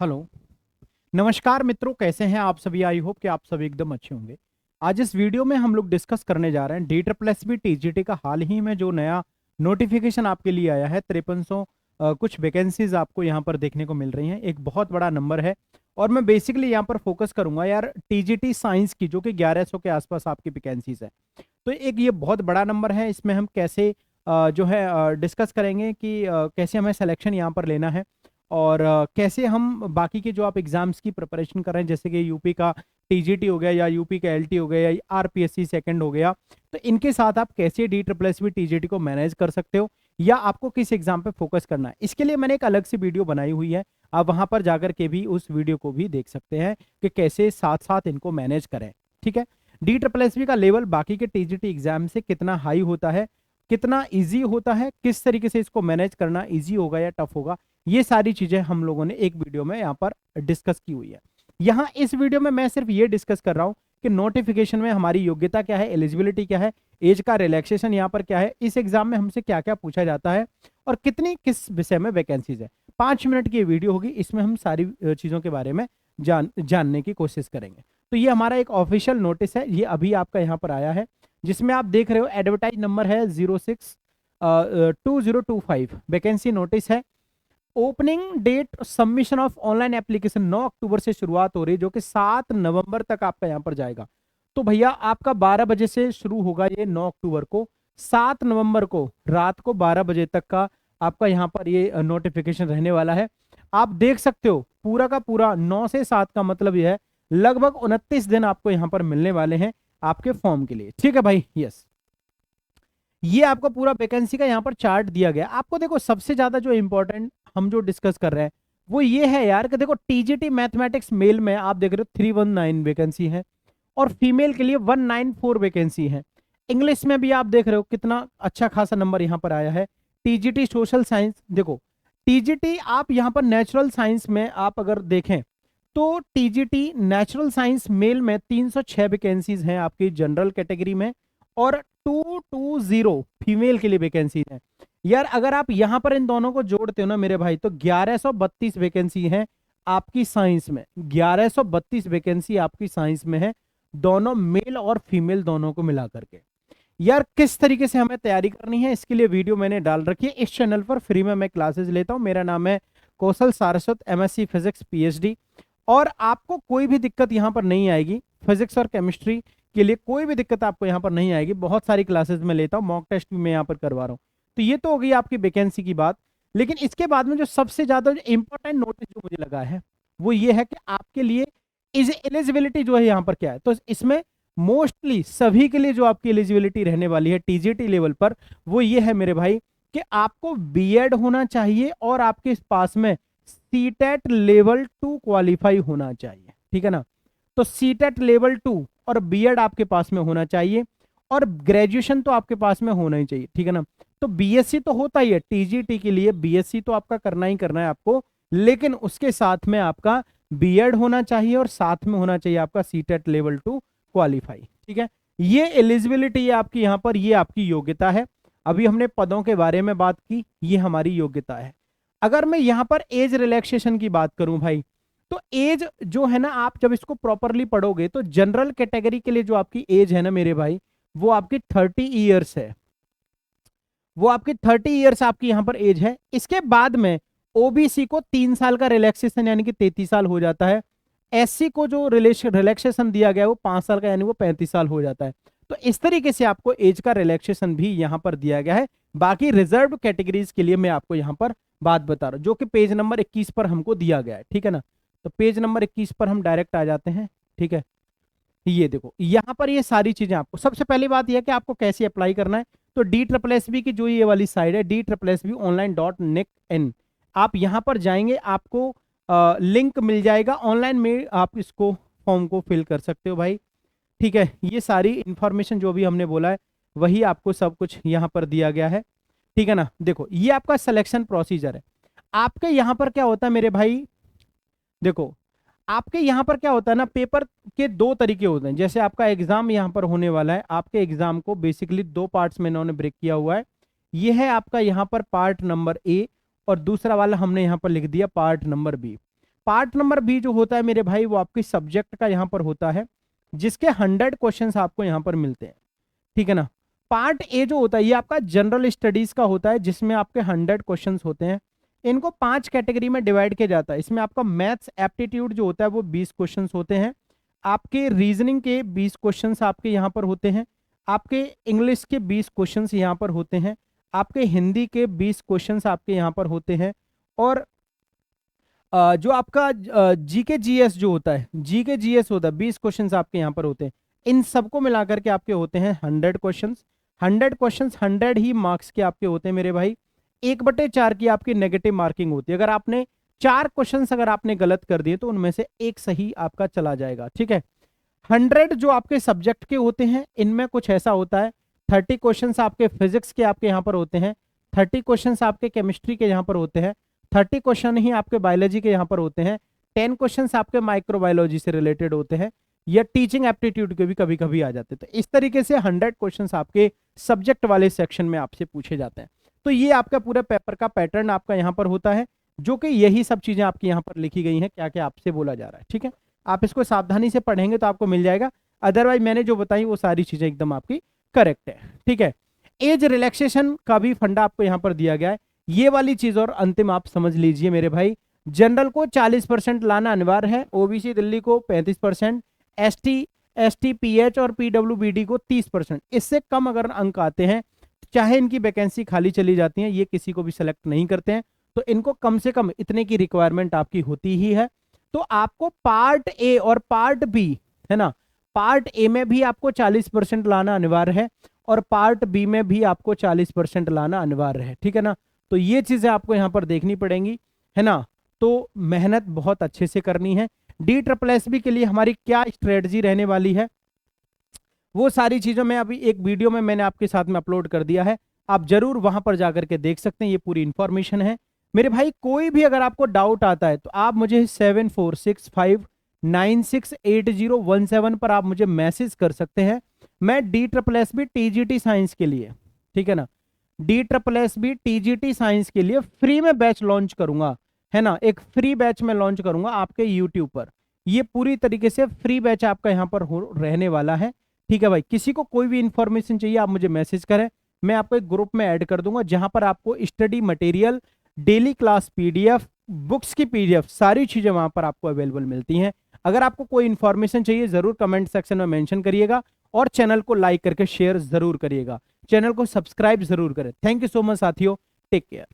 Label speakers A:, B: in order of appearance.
A: Hello. नमस्कार मित्रों, कैसे हैं आप सभी। आई होप कि आप सभी एकदम अच्छे होंगे। आज इस वीडियो में हम लोग डिस्कस करने जा रहे हैं DSSB TGT का हाल ही में जो नया नोटिफिकेशन आपके लिए आया है। 5300 कुछ वैकेंसीज आपको यहाँ पर देखने को मिल रही हैं। एक बहुत बड़ा नंबर है और मैं बेसिकली यहाँ पर फोकस करूंगा यार TGT साइंस की, जो कि 1100 के आसपास आपकी वैकेंसीज है। तो एक ये बहुत बड़ा नंबर है। इसमें हम कैसे जो है डिस्कस करेंगे कि कैसे हमें सिलेक्शन यहाँ पर लेना है और कैसे हम बाकी के जो आप एग्जाम्स की प्रिपरेशन कर रहे हैं, जैसे कि यूपी का टीजीटी हो गया या यूपी का एलटी हो गया या आरपीएससी सेकंड हो गया, तो इनके साथ आप कैसे DSSB टीजीटी को मैनेज कर सकते हो या आपको किस एग्जाम पे फोकस करना है। इसके लिए मैंने एक अलग सी वीडियो बनाई हुई है, आप वहां पर जाकर के भी उस वीडियो को भी देख सकते हैं कि कैसे साथ साथ इनको मैनेज करें। ठीक है, DSSB का लेवल बाकी के टीजीटी एग्जाम से कितना हाई होता है, कितना ईजी होता है, किस तरीके से इसको मैनेज करना ईजी होगा या टफ होगा, ये सारी चीजें हम लोगों ने एक वीडियो में यहाँ पर डिस्कस की हुई है। यहाँ इस वीडियो में मैं सिर्फ ये डिस्कस कर रहा हूँ कि नोटिफिकेशन में हमारी योग्यता क्या है, एलिजिबिलिटी क्या है, एज का रिलैक्सेशन यहाँ पर क्या है, इस एग्जाम में हमसे क्या क्या पूछा जाता है और कितनी किस विषय में वैकेंसीज है। 5 मिनट की वीडियो होगी, इसमें हम सारी चीजों के बारे में जानने की कोशिश करेंगे। तो ये हमारा एक ऑफिशियल नोटिस है, ये अभी आपका यहाँ पर आया है, जिसमें आप देख रहे हो एडवर्टाइज नंबर है 06-2025 वैकेंसी नोटिस है। Opening date submission of online application 9 अक्टूबर से शुरुआत हो रही है, जो कि 7 नवंबर तक आपका यहाँ पर जाएगा। तो भैया आपका 12 बजे से शुरू होगा ये 9 अक्टूबर को, 7 नवंबर को रात को 12 बजे तक का आपका यहाँ पर ये नोटिफिकेशन रहने वाला है। आप देख सकते हो पूरा का पूरा 9 से 7 का मतलब यह है लगभग 29 दिन आपको यहाँ पर मिलने वाले हैं आपके फॉर्म के लिए। ठीक है भाई, यस। ये आपको पूरा वैकेंसी का यहाँ पर चार्ट दिया गया। आपको देखो सबसे ज्यादा जो इंपॉर्टेंट हम जो डिस्कस कर रहे हैं वो ये है यार कि देखो टीजीटी मैथमेटिक्स मेल में आप देख रहे हो 319 वैकेंसी है और फीमेल के लिए 194 वैकेंसी है। इंग्लिश में भी आप देख रहे हो कितना अच्छा खासा नंबर यहाँ पर आया है। टीजीटी सोशल साइंस, देखो टीजीटी आप यहाँ पर नेचुरल साइंस में आप अगर देखें तो टीजीटी नेचुरल साइंस मेल में 306 वैकेंसीज हैं आपकी जनरल कैटेगरी में और 220 फीमेल के लिए वैकेंसी है। यार अगर आप यहां पर इन दोनों को जोड़ते हो ना मेरे भाई, तो 1132 वैकेंसी है आपकी साइंस में। 1132 वैकेंसी आपकी साइंस में है, दोनों मेल और फीमेल दोनों को मिला करके। यार किस तरीके से हमें तैयारी करनी है इसके लिए वीडियो मैंने डाल रखी है। इस चैनल पर फ्री में मैं क्लासेस लेता हूं। मेरा नाम है कौशल सारस्वत, MSc फिजिक्स PhD। और आपको कोई भी दिक्कत यहाँ पर नहीं आएगी, फिजिक्स और केमिस्ट्री के लिए कोई भी दिक्कत आपको यहाँ पर नहीं आएगी। बहुत सारी क्लासेस में लेता हूँ, मॉक टेस्ट भी मैं यहाँ पर करवा रहा हूँ। तो ये तो हो गई आपकी वैकेंसी की बात। लेकिन इसके बाद में जो सबसे ज्यादा इंपॉर्टेंट नोटिस जो मुझे लगा है वो ये है कि आपके लिए एलिजिबिलिटी जो है यहाँ पर क्या है। तो इसमें मोस्टली सभी के लिए जो आपकी एलिजिबिलिटी रहने वाली है टीजीटी लेवल पर वो ये है मेरे भाई कि आपको बीएड होना चाहिए और आपके पास में सीटेट लेवल 2 क्वालिफाई होना चाहिए। ठीक है ना, तो सीटेट लेवल 2 और बीएड आपके पास में होना चाहिए और ग्रेजुएशन तो आपके पास में होना ही चाहिए। ठीक है ना, तो बीएससी तो होता ही है टीजीटी के लिए, बीएससी तो आपका करना ही करना है आपको, लेकिन उसके साथ में आपका बीएड होना चाहिए और साथ में होना चाहिए आपका सीटेट लेवल 2 क्वालिफाई। ठीक है, ये एलिजिबिलिटी है आपकी यहाँ पर, ये आपकी योग्यता है। अभी हमने पदों के बारे में बात की, ये हमारी योग्यता है। अगर मैं यहाँ पर एज रिलैक्सेशन की बात करूं भाई, तो एज जो है ना, आप जब इसको प्रॉपरली पढ़ोगे तो जनरल कैटेगरी के लिए जो आपकी एज है ना मेरे भाई, वो आपकी 30 ईयर्स है। वो आपकी 30 ईयर्स आपकी यहाँ पर एज है। इसके बाद में ओबीसी को 3 साल का रिलैक्सेशन यानी कि 33 साल हो जाता है। एससी को जो रिलैक्सेशन दिया गया है वो 5 साल का यानी वो 35 साल हो जाता है। तो इस तरीके से आपको एज का रिलैक्सेशन भी यहाँ पर दिया गया है। बाकी रिजर्व कैटेगरीज के लिए मैं आपको यहाँ पर बात बता रहा हूँ, जो कि पेज नंबर 21 पर हमको दिया गया है। ठीक है ना, तो पेज नंबर 21 पर हम डायरेक्ट आ जाते हैं। ठीक है, ये देखो यहाँ पर ये सारी चीजें आपको, सबसे पहली बात यह है कि आपको कैसे अप्लाई करना है। तो DSSB की जो ये वाली साइड है DSSBonline.nic.in, आप यहाँ पर जाएंगे, आपको लिंक मिल जाएगा, ऑनलाइन में आप इसको फॉर्म को फिल कर सकते हो भाई। ठीक है, ये सारी इंफॉर्मेशन जो भी हमने बोला है वही आपको सब कुछ यहाँ पर दिया गया है। ठीक है ना, देखो ये आपका सिलेक्शन प्रोसीजर है। आपके यहाँ पर क्या होता है मेरे भाई, देखो आपके यहाँ पर क्या होता है ना, पेपर के 2 तरीके होते हैं। जैसे आपका एग्जाम यहाँ पर होने वाला है, आपके एग्जाम को बेसिकली 2 पार्ट्स में इन्होंने ब्रेक किया हुआ है। ये है आपका यहाँ पर पार्ट नंबर ए और दूसरा वाला हमने यहाँ पर लिख दिया part number B. Part number B जो होता है मेरे भाई वो आपके सब्जेक्ट का यहाँ पर होता है, जिसके 100 क्वेश्चंस आपको यहाँ पर मिलते हैं, ठीक है ना। पार्ट ए जो होता है ये आपका जनरल स्टडीज का होता है, जिसमें आपके 100 क्वेश्चंस होते हैं। इनको 5 कैटेगरी में डिवाइड किया जाता है। इसमें आपका मैथ्स एप्टीट्यूड जो होता है वो 20 क्वेश्चंस होते हैं, आपके रीजनिंग के 20 क्वेश्चंस आपके यहाँ पर होते हैं, आपके इंग्लिश के 20 क्वेश्चंस यहाँ पर होते हैं, आपके हिंदी के 20 क्वेश्चंस आपके यहाँ पर होते हैं, और जो आपका जीके जीएस जो होता है, जीके जीएस होता है 20 क्वेश्चंस आपके यहाँ पर होते हैं। इन सबको मिलाकर के आपके होते हैं 100 क्वेश्चंस। 100 क्वेश्चंस 100 ही मार्क्स के आपके होते हैं मेरे भाई। 1/4 की आपकी नेगेटिव मार्किंग होती है। अगर आपने 4 क्वेश्चंस अगर आपने गलत कर दिए तो उनमें से एक सही आपका चला जाएगा, ठीक है। 100 जो आपके सब्जेक्ट के होते हैं इनमें कुछ ऐसा होता है, 30 क्वेश्चंस आपके फिजिक्स के आपके यहाँ पर होते हैं, 30 क्वेश्चंस आपके केमिस्ट्री के यहाँ पर होते हैं, 30 क्वेश्चन ही आपके बायोलॉजी के यहाँ पर होते हैं, 10 क्वेश्चंस आपके माइक्रोबायोलॉजी से रिलेटेड होते हैं, या टीचिंग एप्टीट्यूड के भी कभी कभी आ जाते हैं। तो इस तरीके से 100 क्वेश्चंस आपके सब्जेक्ट वाले सेक्शन में आपसे पूछे जाते हैं। तो ये आपका पूरे पेपर का पैटर्न आपका यहाँ पर होता है, जो कि यही सब चीजें आपकी यहाँ पर लिखी गई हैं, क्या क्या आपसे बोला जा रहा है, ठीक है। आप इसको सावधानी से पढ़ेंगे तो आपको मिल जाएगा, अदरवाइज मैंने जो बताई वो सारी चीजें एकदम आपकी करेक्ट है, ठीक है। एज रिलैक्सेशन का भी फंडा आपको यहाँ पर दिया गया है, ये वाली चीज और अंतिम आप समझ लीजिए मेरे भाई। जनरल को 40% लाना अनिवार्य है, ओबीसी दिल्ली को 35%, एसटी पीएच और पीडब्ल्यूबीडी को 30%। इससे कम अगर अंक आते हैं, चाहे इनकी वैकेंसी खाली चली जाती है, ये किसी को भी सिलेक्ट नहीं करते हैं, तो इनको कम से कम इतने की रिक्वायरमेंट आपकी होती ही है। तो आपको पार्ट ए और पार्ट बी, है ना, पार्ट ए में भी आपको 40% लाना अनिवार्य है, और पार्ट बी में भी आपको 40% लाना अनिवार्य है, ठीक है ना। तो ये चीजें आपको यहाँ पर देखनी पड़ेंगी, है ना। तो मेहनत बहुत अच्छे से करनी है। DSSB के लिए हमारी क्या स्ट्रेटजी रहने वाली है, वो सारी चीजों में अभी एक वीडियो में मैंने आपके साथ में अपलोड कर दिया है, आप जरूर वहां पर जाकर के देख सकते हैं, ये पूरी इंफॉर्मेशन है मेरे भाई। कोई भी अगर आपको डाउट आता है तो आप मुझे 7465968017 पर आप मुझे मैसेज कर सकते हैं। मैं DSSB TGT साइंस के लिए, ठीक है ना, DSSB TGT साइंस के लिए फ्री में बैच लॉन्च करूंगा, है ना, एक फ्री बैच में लॉन्च करूंगा आपके यूट्यूब पर। ये पूरी तरीके से फ्री बैच आपका यहाँ पर रहने वाला है, ठीक है भाई। किसी को कोई भी इंफॉर्मेशन चाहिए आप मुझे मैसेज करें, मैं आपको एक ग्रुप में ऐड कर दूंगा, जहां पर आपको study material, daily class PDF, books की PDF, सारी चीजें वहां पर आपको अवेलेबल मिलती हैं। अगर आपको कोई इंफॉर्मेशन चाहिए जरूर कमेंट सेक्शन में मेंशन करिएगा, और चैनल को लाइक करके शेयर जरूर करिएगा, चैनल को सब्सक्राइब जरूर करें। थैंक यू सो मच साथियों, टेक केयर।